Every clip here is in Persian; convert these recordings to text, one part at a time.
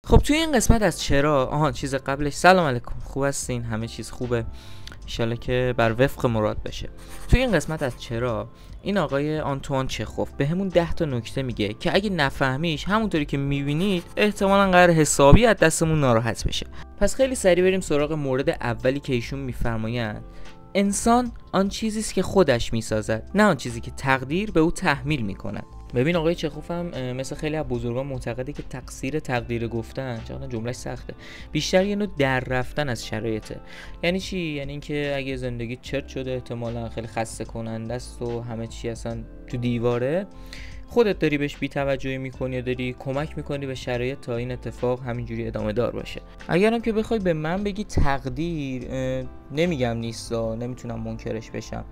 خب توی این قسمت از چرا چیز قبلش، سلام علیکم، خوب هستین؟ همه چیز خوبه؟ انشالله که بر وفق مراد بشه. توی این قسمت از چرا این آقای آنتوان چخوف به همون 10 تا نکته میگه که اگه نفهمیش همونطوری که میبینید احتمالاً قرار حسابی از دستمون ناراحت بشه. پس خیلی سریع بریم سراغ مورد اولی که ایشون میفرمایند: انسان آن چیزی است که خودش میسازد، نه آن چیزی که تقدیر به او تحمیل میکند. ببین آقای چخوف هم مثل خیلی از بزرگان معتقده که تقصیر تقدیر گفتن، چون جملهش سخته، بیشتر یه نوع در رفتن از شرایطه. یعنی چی؟ یعنی اینکه اگه زندگی چرت شده، احتمالاً خیلی خسته کننده است و همه چی اصلا تو دیواره، خودت داری بهش بی‌توجهی میکنی یا داری کمک میکنی به شرایط تا این اتفاق همینجوری ادامه دار باشه. اگرم که بخوای به من بگی تقدیر، نمیگم نیستا، نمیتونم منکرش بشم،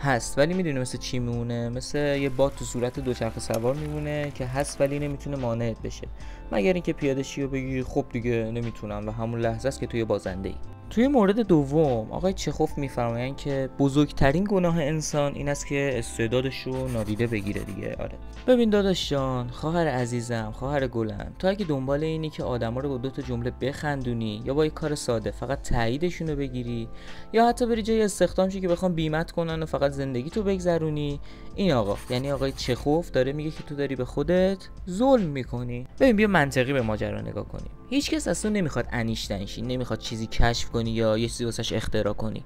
هست، ولی میدونی مثل چی میمونه؟ مثل یه باد تو صورت دوچرخه سوار میمونه که هست ولی نمیتونه مانعت بشه، مگر اینکه پیاده شی و بگی خب دیگه نمیتونم و همون لحظه است که توی بازنده ای. توی مورد دوم آقای چخوف میفرمایند که بزرگترین گناه انسان این است که استعدادش رو نادیده بگیره دیگه. آره ببین داداش جان، خواهر عزیزم، خواهر گلم، تو اگه دنبال اینی که آدما رو با 2 تا جمله بخندونی یا با یه کار ساده فقط تاییدشون رو بگیری یا حتی بری جای استخدام شی که بخوام بیمت کنن و فقط زندگی تو بگذرونی، این آقا یعنی آقای چخوف داره میگه که تو داری به خودت ظلم میکنی. ببین بیا منطقی به ماجرا نگاه کنیم. هیچکس اصلا نمیخواد انیشتین شی، نمیخواد چیزی کشف کنی یا یه چیزی واسش اختراع کنی،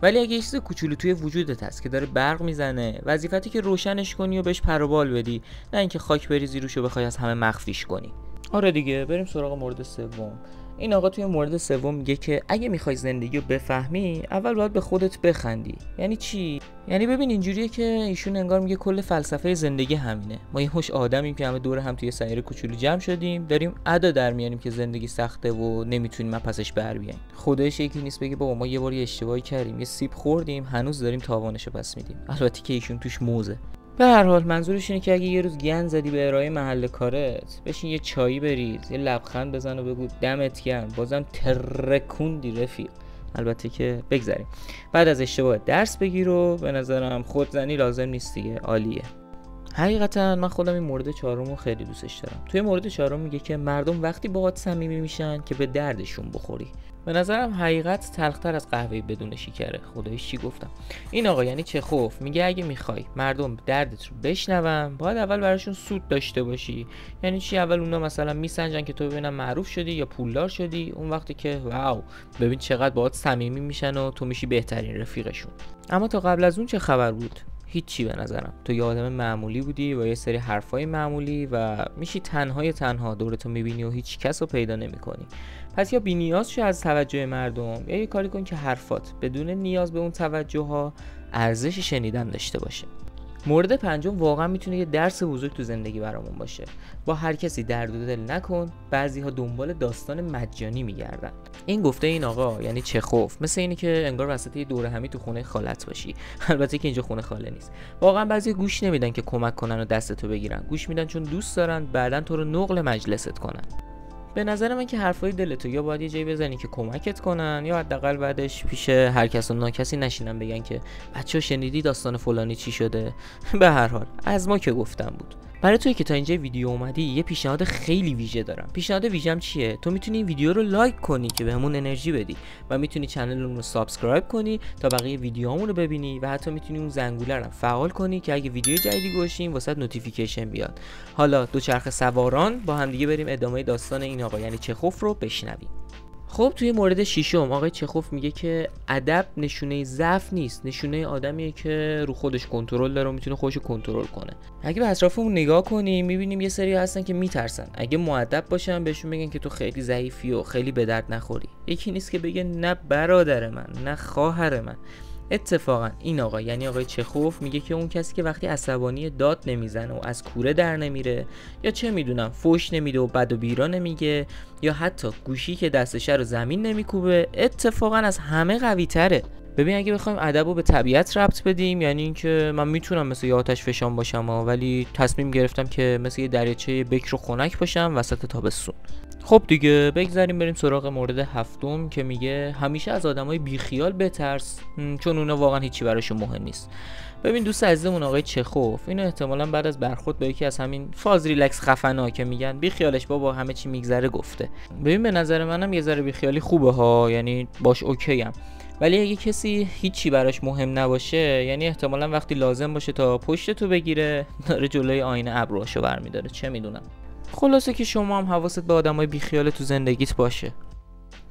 ولی اگه یه چیز کوچولو توی وجودت هست که داره برق میزنه، وظیفتی که روشنش کنی و بهش پر و بال بدی، نه اینکه خاک بریزی روش و بخوای از همه مخفیش کنی. آره دیگه، بریم سراغ مورد سوم. این آقا توی مورد سوم میگه که اگه میخوای زندگی رو بفهمی، اول باید به خودت بخندی. یعنی چی؟ یعنی ببین اینجوریه که ایشون انگار میگه کل فلسفه زندگی همینه. ما یه هوش آدمیم که همه دور هم توی سیاره کوچولو جمع شدیم، داریم ادا در میاریم که زندگی سخته و نمیتونیم پسش بر بیایم. خودش یکی نیست بگه بابا ما یه بار اشتباهی کردیم، یه سیب خوردیم، هنوز داریم تاوانشو پس میدیم. البته که ایشون توش موزه. به هر حال منظورش اینه که اگه یه روز گند زدی به ارائه محل کارت، بشین یه چایی بریز، یه لبخند بزن و بگو دمت گرم، بازم ترکوندی رفیق. البته که بگذاریم بعد از اشتباه درس بگیر و به نظرم خودزنی لازم نیست دیگه. عالیه. حقیقتا من خودم این مورد چهارم خیلی دوستش دارم. توی مورد چهارم میگه که مردم وقتی باهات صمیمی میشن که به دردشون بخوری. به نظرم حقیقت تلختر از قهوه بدون شکره. خداییش چی گفتم. این آقا یعنی چخوف میگه اگه میخوای مردم دردت رو بشنون، باید اول براشون سود داشته باشی. یعنی چی؟ اول اونا مثلا میسنجن که تو ببینن معروف شدی یا پولدار شدی، اون وقتی که واو ببین چقدر باهات صمیمی میشن و تو میشی بهترین رفیقشون. اما تا قبل از اون چه خبر بود؟ هیچی به نظرم. تو یه آدم معمولی بودی با یه سری حرفای معمولی و میشی تنها دورتو میبینی و هیچ کس رو پیدا نمیکنی. پس یا بی نیاز شو از توجه مردم، یا یه کاری کن که حرفات بدون نیاز به اون توجه ها ارزش شنیدن داشته باشه. مورد پنجم واقعا میتونه یه درس بزرگ تو زندگی برامون باشه. با هر کسی درد و دل نکن. بعضی‌ها دنبال داستان مجانی میگردن. این گفته این آقا یعنی چخوف مثل اینی که انگار وسط یه دوره همی تو خونه خالت باشی. البته که اینجا خونه خاله نیست. واقعا بعضی گوش نمیدن که کمک کنن و دستتو بگیرن. گوش میدن چون دوست دارن بعدن تو رو نقل مجلست کنن. به نظر من که حرفای دلتو یا باید یه جایی بزنی که کمکت کنن، یا حداقل بعدش پیش هر کس و ناکسی نشینن بگن که بچه‌ها شنیدی داستان فلانی چی شده. به هر حال از ما که گفتم بود. برای توی که تا اینجا ویدیو اومدی یه پیشنهاد خیلی ویژه دارم. پیشنهاد ویژه‌م چیه؟ تو میتونی این ویدیو رو لایک کنی که بهمون انرژی بدی و میتونی کانالمون رو سابسکرایب کنی تا بقیه ویدیوهامون رو ببینی و حتی میتونی اون زنگوله رو فعال کنی که اگه ویدیو جدیدی گذاشتیم واسه نوتیفیکیشن بیاد. حالا دوچرخه سواران با هم دیگه بریم ادامه داستان این آقا یعنی چخوف رو بشنویم. خب توی مورد ششم آقای چخوف میگه که ادب نشونه ضعف نیست، نشونه آدمیه که رو خودش کنترل داره و میتونه خودش رو کنترل کنه. اگه به اطرافمون نگاه کنیم میبینیم یه سری هستن که میترسن اگه مؤدب باشن بهشون میگن که تو خیلی ضعیفی و خیلی به درد نخوری. یکی نیست که بگه نه برادر من، نه خواهر من. اتفاقا این آقا یعنی آقای چخوف میگه که اون کسی که وقتی عصبانی داد نمیزنه و از کوره در نمیره، یا چه میدونم فوش نمیده و بد و بیرا نمیگه، یا حتی گوشی که دستش رو زمین نمیکوبه، اتفاقا از همه قوی تره. ببین اگه بخوایم ادب رو به طبیعت ربط بدیم، یعنی اینکه من میتونم مثل یه آتش فشان باشم ولی تصمیم گرفتم که مثل یه دریاچه بکر و خنک باشم وسط تابستون. خب دیگه بگذاریم بریم سراغ مورد هفتم که میگه همیشه از آدمای بیخیال بترس، چون اونا واقعا هیچی براشون مهم نیست. ببین دوست عزیزمون آقای چخوف اینو احتمالاً بعد از برخورد با یکی از همین فاز ریلکس خفنا که میگن بیخیالش بابا همه چی میگذره گفته. ببین به نظر منم یه ذره بیخیالی خوبه ها، یعنی باش اوکی ام. ولی اگه کسی هیچی براش مهم نباشه، یعنی احتمالاً وقتی لازم باشه تا پشت تو بگیره داره جلوی آینه ابروهاشو برمی‌داره، چه میدونم. خلاصه که شما هم حواست به آدمای بیخیال تو زندگیت باشه.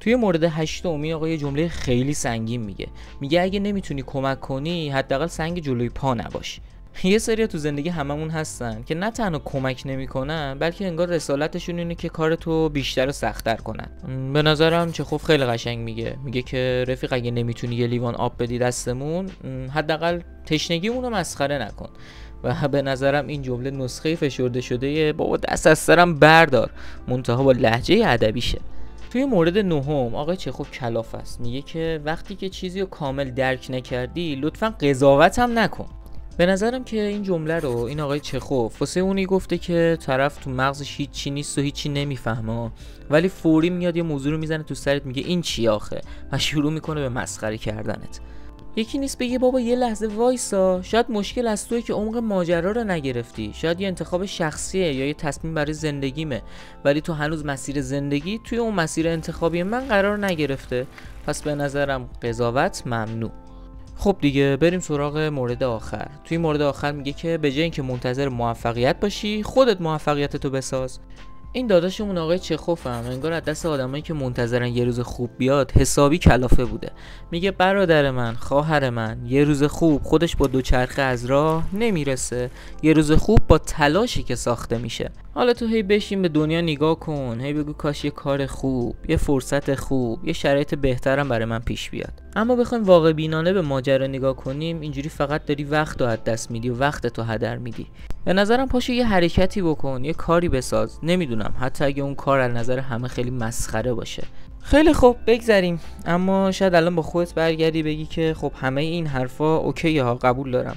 توی مورد 8 آقا یه جمله خیلی سنگین میگه اگه نمیتونی کمک کنی حداقل سنگ جلوی پا نباش. یه سری تو زندگی هممون هستن که نه تنها کمک نمیکنن بلکه انگار رسالتشون اینه که کارتو بیشتر و سخت‌تر کنن. به نظرم چخوف خیلی قشنگ میگه که رفیق اگه نمیتونی یه لیوان آب بدی دستمون، حداقل تشنگیمون رو مسخره نکن. و به نظرم این جمله نسخه فشرده شده بابا دست از سرم بردار، منتها با لهجه ادبیشه. توی مورد 9 آقای چخوف کلاف است، میگه که وقتی که چیزی رو کامل درک نکردی لطفاً قضاوت هم نکن. به نظرم که این جمله رو این آقای چخوف واسه اونی گفته که طرف تو مغزش هیچی نیست و هیچی نمیفهمه، ولی فوری میاد یه موضوع رو میزنه تو سرت، میگه این چی آخه، و شروع میکنه به مسخره کردنت. یکی نیست بگه بابا یه لحظه وایسا، شاید مشکل از توئه که عمق ماجرا رو نگرفتی، شاید یه انتخاب شخصیه یا یه تصمیم برای زندگیمه، ولی تو هنوز مسیر زندگی توی اون مسیر انتخابی من قرار نگرفته، پس به نظرم قضاوت ممنوع. خب دیگه بریم سراغ مورد آخر. توی مورد آخر میگه که به جای اینکه منتظر موفقیت باشی خودت موفقیتتو بساز. این داداشمون آقای چخوف هم انگار از دست آدمایی که منتظرن یه روز خوب بیاد حسابی کلافه بوده. میگه برادر من، خواهر من، یه روز خوب خودش با دوچرخه از راه نمیرسه، یه روز خوب با تلاشی که ساخته میشه. حالا تو هی بشین به دنیا نگاه کن، هی بگو کاش یه کار خوب، یه فرصت خوب، یه شرایط بهترم برای من پیش بیاد. اما بخوایم واقع بینانه به ماجرا نگاه کنیم، اینجوری فقط داری وقت رو از دست میدی و وقت تو هدر میدی. به نظرم پاشو یه حرکتی بکن، یه کاری بساز، نمیدونم حتی اگه اون کار از نظر همه خیلی مسخره باشه. خیلی خوب بگذریم. اما شاید الان با خودت برگردی بگی که خب همه این حرفا اوکیه ها، قبول دارم،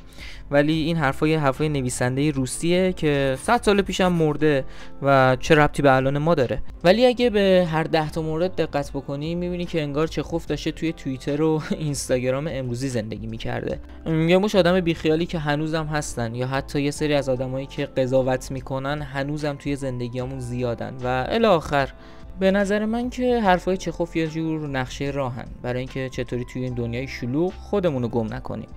ولی این حرفا یه حرفای نویسنده روسیه که 100 سال پیشم مرده و چه ربطی به الان ما داره. ولی اگه به هر 10 تا مورد دقت بکنی میبینی که انگار چخوف داشته توی توییتر و اینستاگرام امروزی زندگی میکرده. یه مش آدم بیخیالی که هنوزم هستن، یا حتی یه سری از آدمایی که قضاوت میکنن هنوزم توی زندگیامون زیادن و الی آخر. به نظر من که حرفای چخوف یه جور نقشه راهن برای اینکه چطوری توی این دنیای شلوغ خودمون رو گم نکنیم.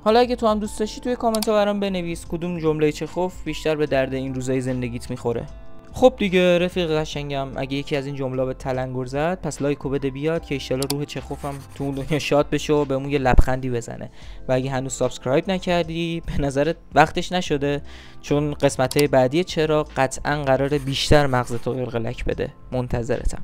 حالا اگه تو هم دوست داشتی توی کامنت ها برام بنویس کدوم جمله چخوف بیشتر به درد این روزای زندگیت میخوره. خب دیگه رفیق قشنگم، اگه یکی از این جمله به تلنگر زد پس لایکو بده بیاد که ان شاءالله روح چخوفم تو اون دنیا شاد بشه و بهمون یه لبخندی بزنه. و اگه هنوز سابسکرایب نکردی به نظرت وقتش نشده؟ چون قسمت‌های بعدی چرا قطعاً قراره بیشتر مغزتو قلقلک بده. منتظرتم.